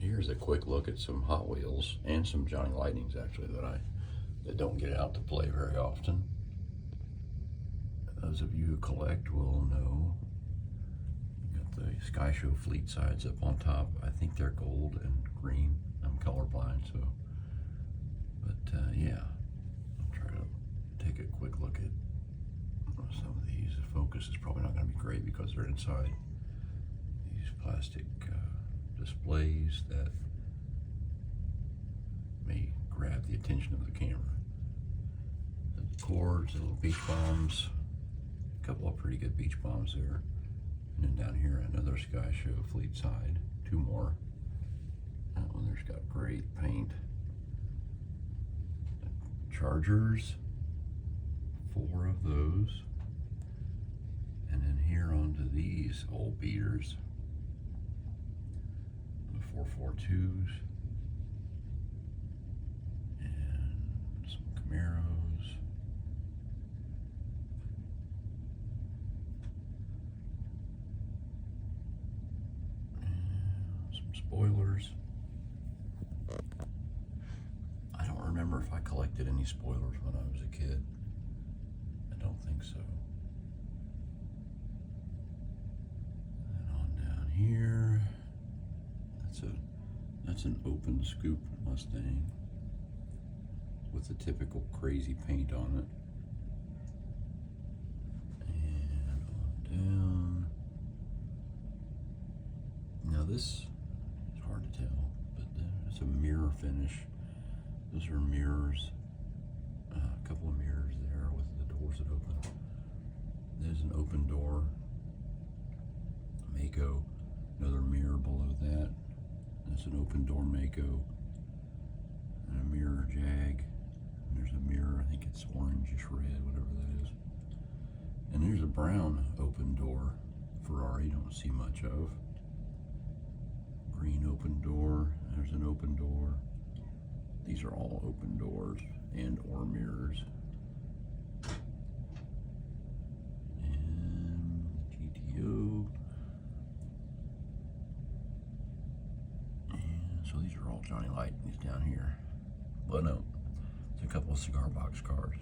Here's a quick look at some Hot Wheels and some Johnny Lightnings actually that don't get out to play very often. Those of you who collect will know. You got the Sky Show fleet sides up on top. I think they're gold and green. I'm colorblind, so. But yeah, I'll try to take a quick look at some of these. The focus is probably not going to be great because they're inside these plastic displays that may grab the attention of the camera. The cords, the little beach bombs, a couple of pretty good beach bombs there. And then down here, another Sky Show fleet side, two more. That one there's got great paint. Chargers, 4 of those. And then here onto these old beaters, the 442s, and some Camaros. And some spoilers. I don't remember if I collected any spoilers when I was a kid. I don't think so. And on down here, that's an open scoop Mustang with the typical crazy paint on it. And on down. Now this is hard to tell, but it's a mirror finish. Those are mirrors, a couple of mirrors there with the doors that open. There's an open door, Mako, another mirror below that. That's an open door Mako, and a mirror Jag. And there's a mirror, I think it's orangish red, whatever that is. And there's a brown open door Ferrari, don't see much of. Green open door, there's an open door. These are all open doors and or mirrors. And GTO. And so these are all Johnny Lightnings down here. Well, no, it's a couple of cigar box cars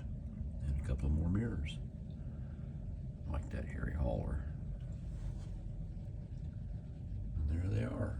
and a couple of more mirrors. Like that Harry Hauler. And there they are.